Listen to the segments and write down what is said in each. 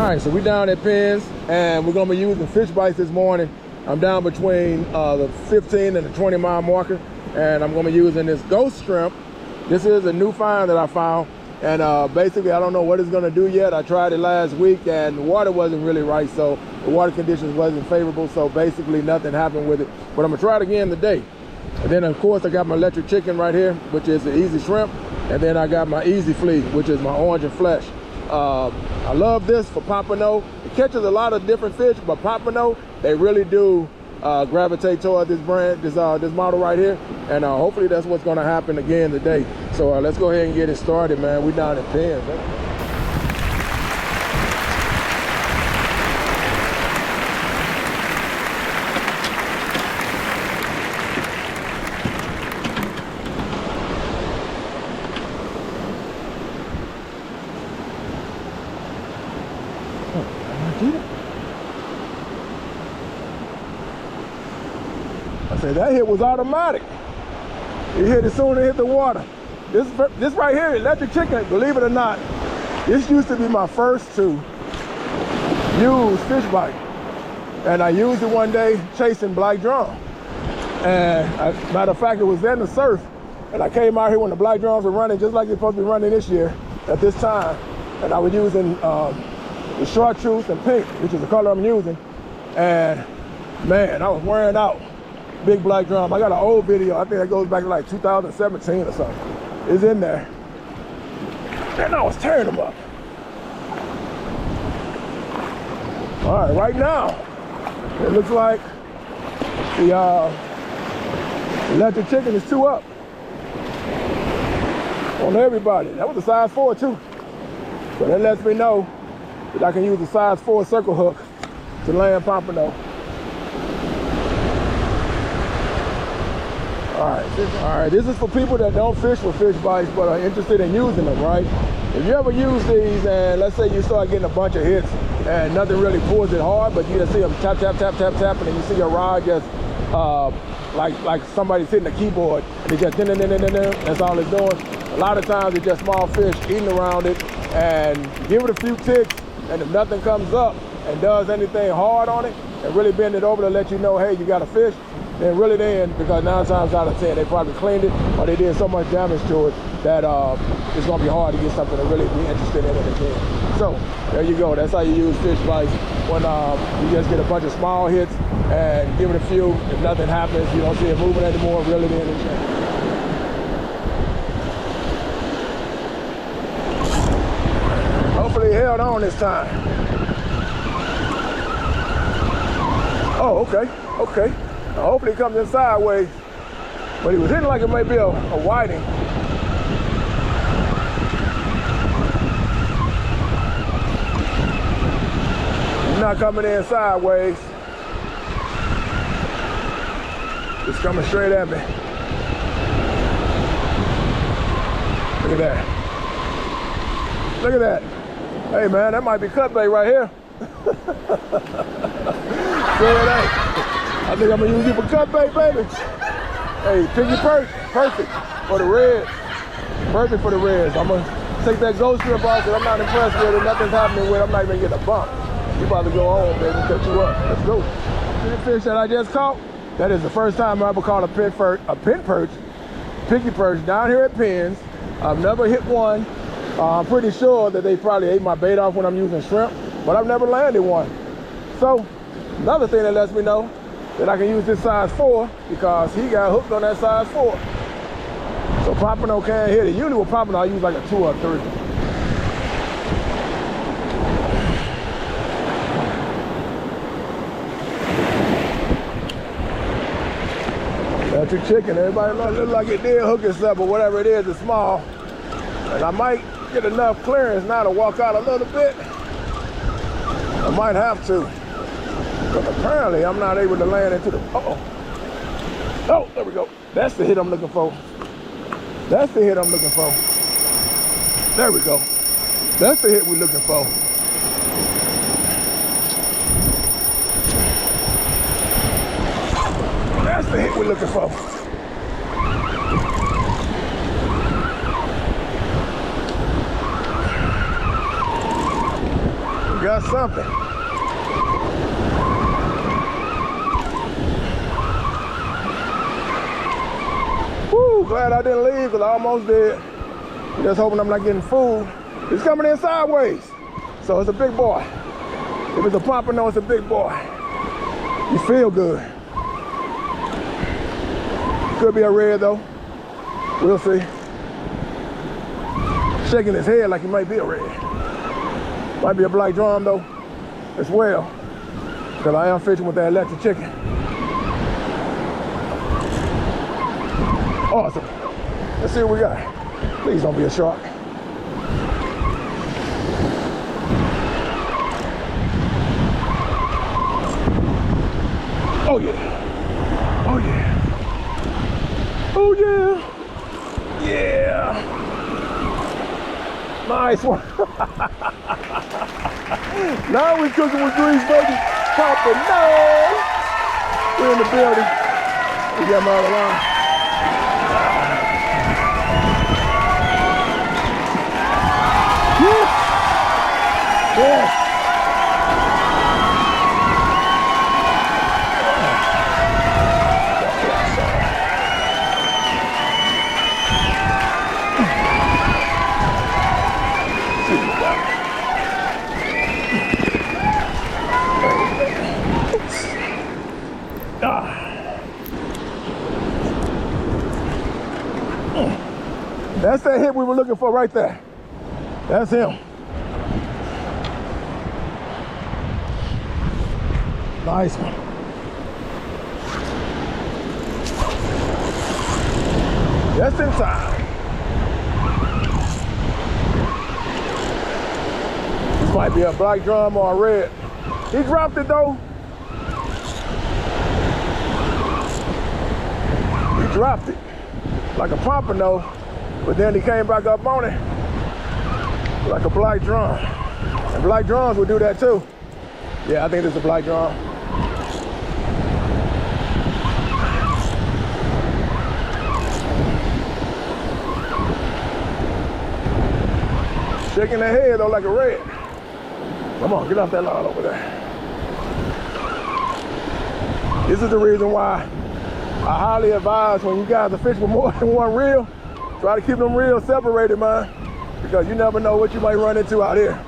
right, so we down at P.I.N.S and we're gonna be using Fishbites this morning. I'm down between the 15 and the 20 mile marker, and I'm gonna be using this ghost shrimp. This is a new find that I found, and basically I don't know what it's gonna do yet. I tried it last week and the water wasn't really right, so the water conditions wasn't favorable, so basically nothing happened with it. But I'm gonna try it again today. And then of course I got my electric chicken right here, which is the easy shrimp, and then I got my easy fleet, which is my orange and flesh. I love this for Pompano. It catches a lot of different fish, but Pompano, they really do gravitate toward this brand, this model right here, and hopefully that's what's going to happen again today. So let's go ahead and get it started, man. We down at P.I.N.S. I said that hit was automatic. It hit as soon as it hit the water. This right here, electric chicken, believe it or not, this used to be my first to use fish bite. And I used it one day chasing black drum. And matter of fact, it was in the surf. And I came out here when the black drums were running just like they're supposed to be running this year at this time. And I was using the chartreuse and pink, which is the color I'm using. And man, I was wearing out. Big black drum. I got an old video. I think that goes back to like 2017 or something. It's in there. And I was tearing them up. All right, right now, it looks like the electric chicken is 2 up on everybody. That was a size 4 too. So that lets me know that I can use a size 4 circle hook to land Pompano. All right, this is for people that don't fish with fish bites but are interested in using them, right? If you ever use these and let's say you start getting a bunch of hits and nothing really pulls it hard, but you just see them tap, tap, tap, tap, tap, and then you see your rod just like somebody's hitting a keyboard and it just that's all it's doing. A lot of times it's just small fish eating around it, and give it a few ticks, and if nothing comes up and does anything hard on it and really bend it over to let you know, hey, you got a fish, then really then, because 9 times out of 10 they probably cleaned it or they did so much damage to it that it's gonna be hard to get something to really be interested in it again. So there you go. That's how you use fish bites when you just get a bunch of small hits and give it a few. If nothing happens, you don't see it moving anymore, really then it's changed. Hopefully it held on this time. Oh, okay. Now, hopefully it comes in sideways, but he was hitting like it may be a whiting. He's not coming in sideways. It's coming straight at me. Look at that. Look at that. Hey man, that might be cut bait right here. So it ain't. I think I'm gonna use you for cut bait, baby. Hey, piggy perch, perfect for the reds. Perfect for the reds. I'm gonna take that ghost shrimp off because I'm not impressed with it. Nothing's happening with it. I'm not even getting a bump. You about to go home, baby, cut you up. Let's go. See the fish that I just caught? That is the first time I ever caught a pin perch, piggy perch down here at P.I.N.S. I've never hit one. I'm pretty sure that they probably ate my bait off when I'm using shrimp, but I've never landed one. So another thing that lets me know that I can use this size 4 because he got hooked on that size 4. So Pompano can't hit it. Usually with Pompano I use like a 2 or 3. Electric chicken, everybody look like it did hook itself, but whatever it is, it's small. And I might get enough clearance now to walk out a little bit. I might have to. But apparently I'm not able to land into the, oh, there we go. That's the hit I'm looking for. That's the hit I'm looking for. There we go. That's the hit we're looking for. That's the hit we're looking for. got something. Woo, glad I didn't leave because I almost did. Just hoping I'm not getting food. It's coming in sideways. So it's a big boy. If it's a Pompano, it's a big boy. You feel good. Could be a red though. We'll see. Shaking his head like he might be a red. Might be a black drum though, as well. Because I am fishing with that electric chicken. Awesome. Let's see what we got. Please don't be a shark. Oh yeah. Oh yeah. Oh yeah. Yeah. Nice one. Now we're cooking with grease, baby. Pompano. We're in the building. We got him out of line. Yes. Yes. That's that hit we were looking for right there. That's him. Nice one. Just in time. This might be a black drum or a red. He dropped it though. He dropped it like a Pompano. But then he came back up on it like a black drum. And black drums would do that too. Yeah, I think this is a black drum. Shaking their head though like a red. Come on, get off that line over there. This is the reason why I highly advise when you guys are fishing with more than one reel, try to keep them reels separated, man, because you never know what you might run into out here.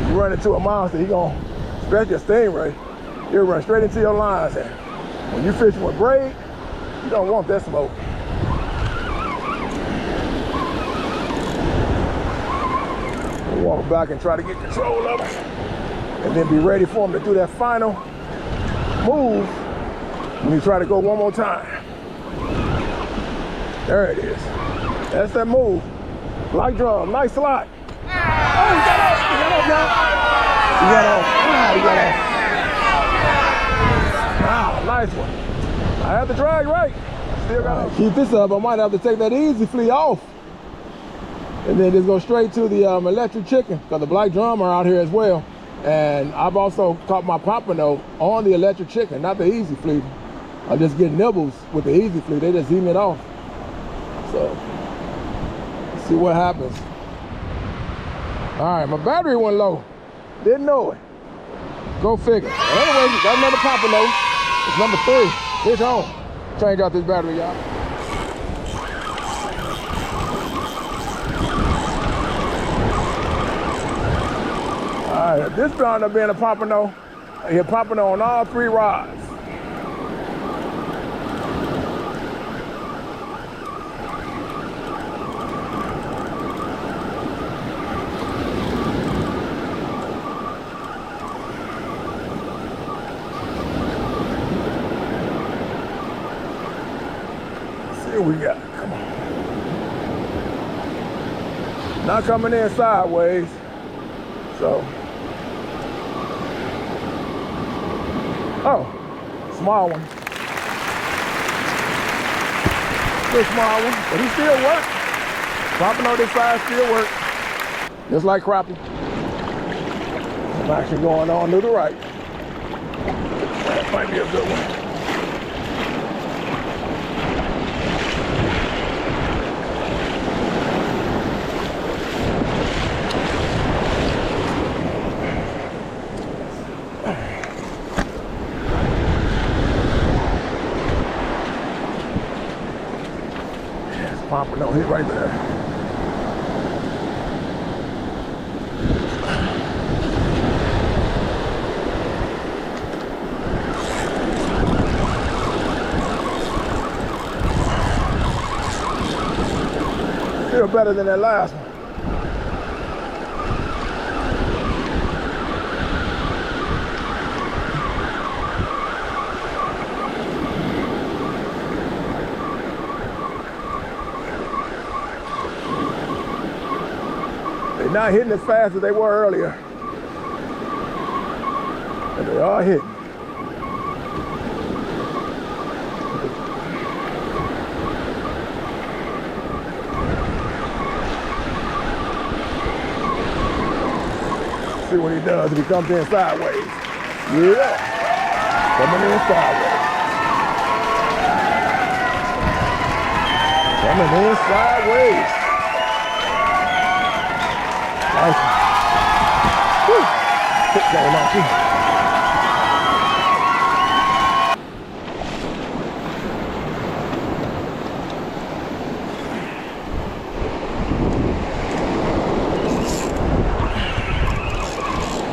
If you run into a monster, he gonna, especially a stingray, he'll run straight into your lines. And when you fishing with braid, you don't want that smoke. We'll walk back and try to get control of it, and then be ready for him to do that final move when you try to go one more time. There it is. That's that move. Black drum, nice slot. Oh, he got off. He got off, y'all. He got off. Ah, he got off. Wow, nice one. I have the drag right. Still got to keep this up. I might have to take that easy flea off. And then just go straight to the electric chicken, because the black drum are out here as well. And I've also caught my Pompano on the electric chicken, not the easy flea. I just get nibbles with the easy flea. They just zoom it off. So, let's see what happens. All right, my battery went low. Didn't know it. Go figure. Anyway, got another Pompano. It's number 3. Fish on. Change out this battery, y'all. All right, this bound up being a Pompano. I hit Pompano on all 3 rods. We got, come on. Not coming in sideways, so. Oh, small one. Still small one, but he still works. Pompano this size still works. Just like crappie. I'm actually going on to the right. That might be a good one. Pompano hit right there. Still better than that last one. They're not hitting as fast as they were earlier. But they are hitting. See what he does if he comes in sideways. Yeah. Coming in sideways. Coming in sideways. Nice. Woo. Hit going on too.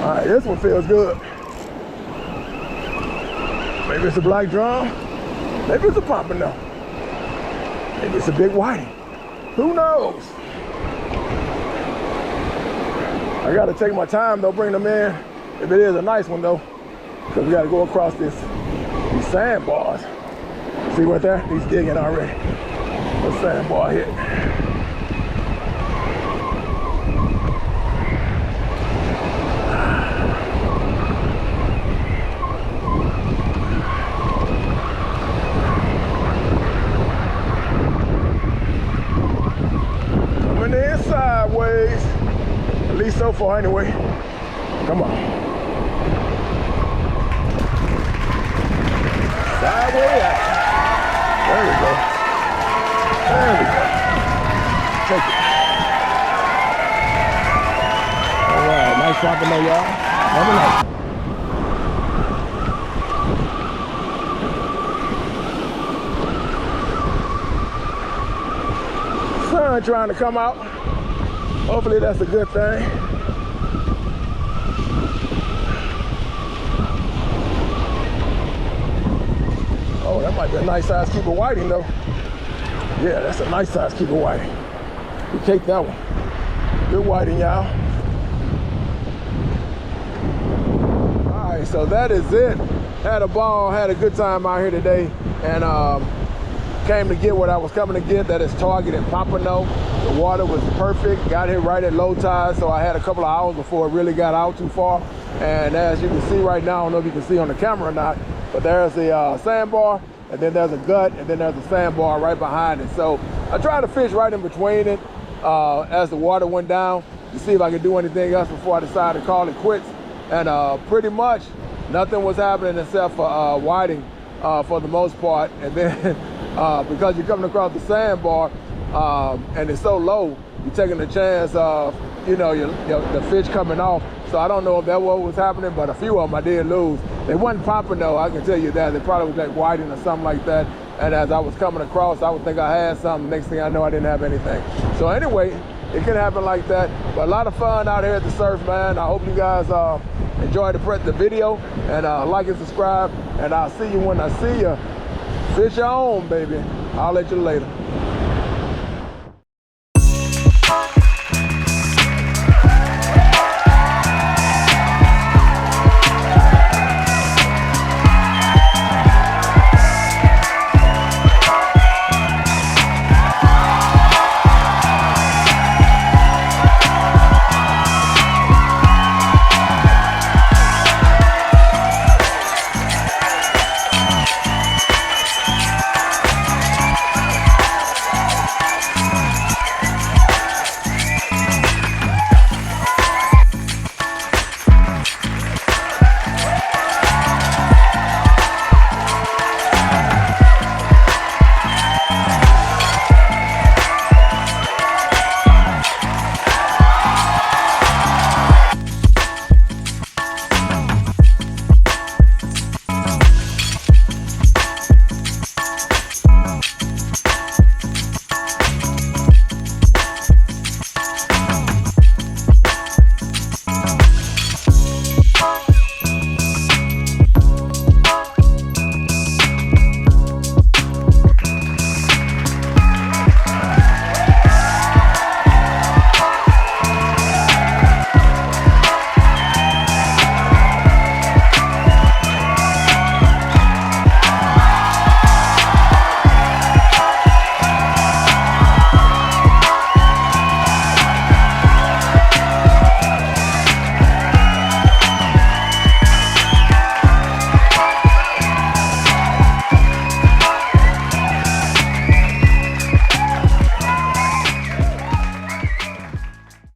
All right, this one feels good. Maybe it's a black drum. Maybe it's a Pompano. Maybe it's a big whiting. Who knows? I gotta take my time though, bring them in. If it is a nice one though, because we gotta go across these sandbars. See what there? He's digging already. A sandbar hit. Coming in sideways. At least so far anyway. Come on. Sideways action. There we go. There we go. Take it. All right, nice dropping there, y'all. Have a nice. Sun trying to come out. Hopefully that's a good thing. Oh, that might be a nice size keeper whiting though. Yeah, that's a nice size keeper whiting. We take that one. Good whiting, y'all. All right, so that is it. Had a ball, had a good time out here today, and came to get what I was coming to get. That is targeted Pompano. The water was perfect. Got here right at low tide, so I had a couple of hours before it really got out too far. And as you can see right now, I don't know if you can see on the camera or not, but there's the sandbar, and then there's a gut, and then there's a sandbar right behind it. So I tried to fish right in between it as the water went down to see if I could do anything else before I decided to call it quits. And pretty much nothing was happening except for whiting for the most part. And then because you're coming across the sandbar and it's so low, you're taking a chance of, you know, the fish coming off. So I don't know if that what was happening, but a few of them I did lose. They wasn't Pompano, I can tell you that. They probably was like whiting or something like that. And as I was coming across, I would think I had something. Next thing I know, I didn't have anything. So anyway, it can happen like that. But a lot of fun out here at the surf, man. I hope you guys enjoyed the video, and like and subscribe. And I'll see you when I see you. Fish on, baby. I'll let you later.